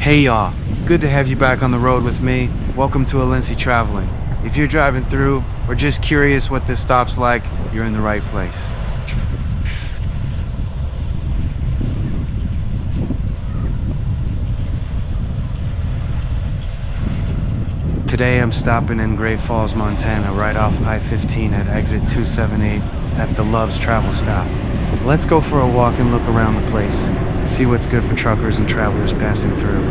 Hey y'all, good to have you back on the road with me. Welcome to Alency Traveling. If you're driving through or just curious what this stop's like, you're in the right place. Today I'm stopping in Great Falls, Montana, right off I-15 at exit 278 at the Love's Travel Stop. Let's go for a walk and look around the place, see what's good for truckers and travelers passing through.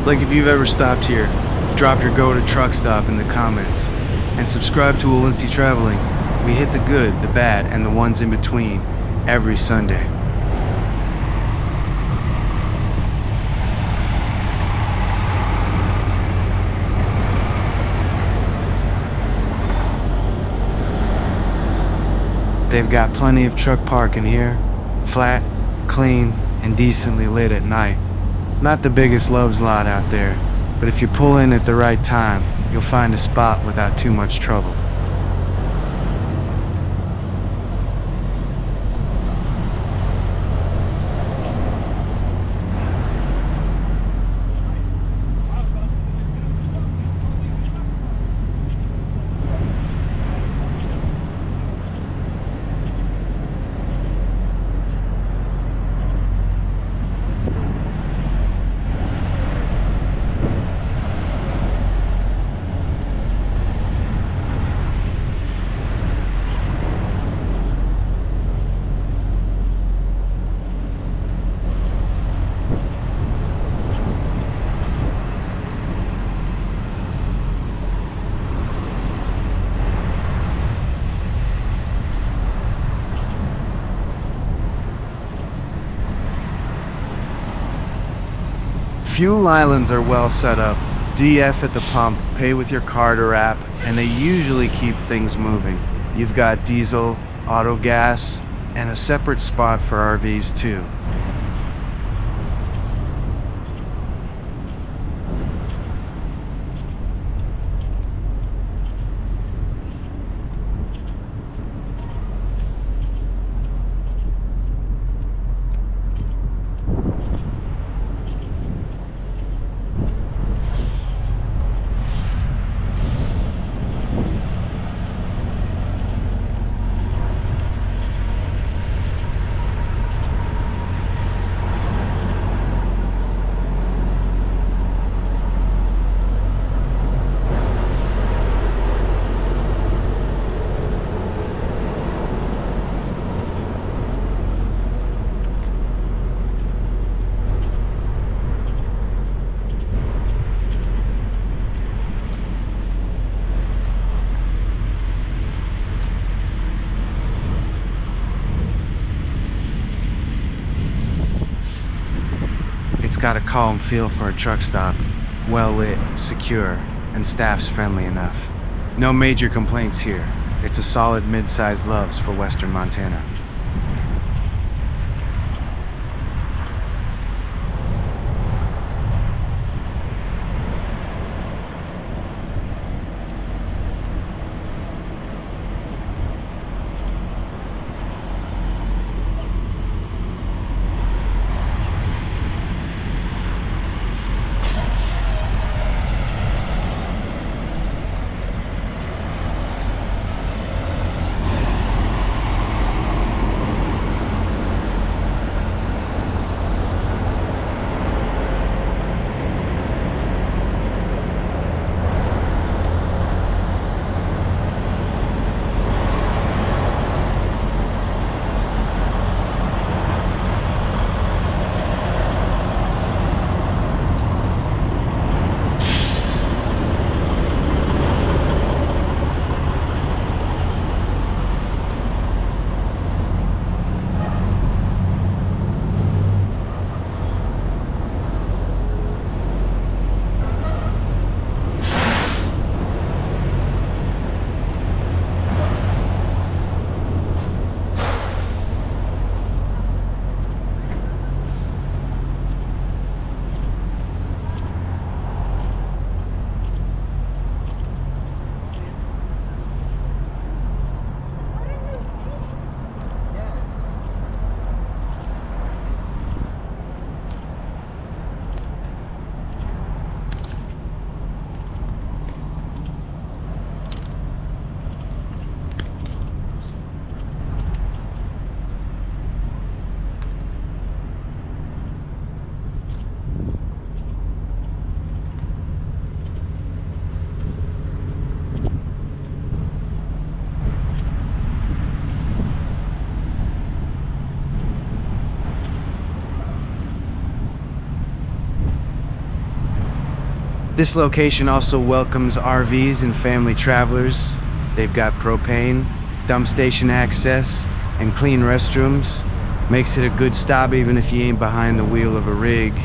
Like if you've ever stopped here, drop your go to truck stop in the comments. And subscribe to Alency Traveling. We hit the good, the bad, and the ones in between every Sunday. They've got plenty of truck parking here, flat, clean, and decently lit at night. Not the biggest Love's lot out there, but if you pull in at the right time, you'll find a spot without too much trouble. Fuel islands are well set up. DF at the pump, pay with your card or app, and they usually keep things moving. You've got diesel, auto gas, and a separate spot for RVs too. It's got a calm feel for a truck stop, well lit, secure, and staff's friendly enough. No major complaints here. It's a solid mid-sized Love's for Western Montana. This location also welcomes RVs and family travelers. They've got propane, dump station access, and clean restrooms. Makes it a good stop even if you ain't behind the wheel of a rig.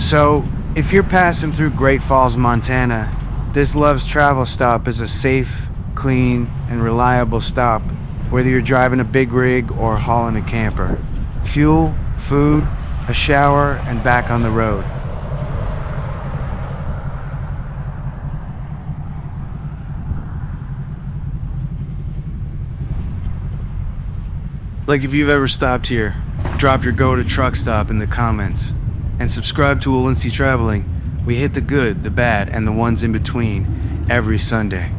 So, if you're passing through Great Falls, Montana, this Love's Travel Stop is a safe, clean, and reliable stop, whether you're driving a big rig or hauling a camper. Fuel, food, a shower, and back on the road. Like if you've ever stopped here, drop your go-to truck stop in the comments. And subscribe to Ulincy Traveling. We hit the good, the bad, and the ones in between every Sunday.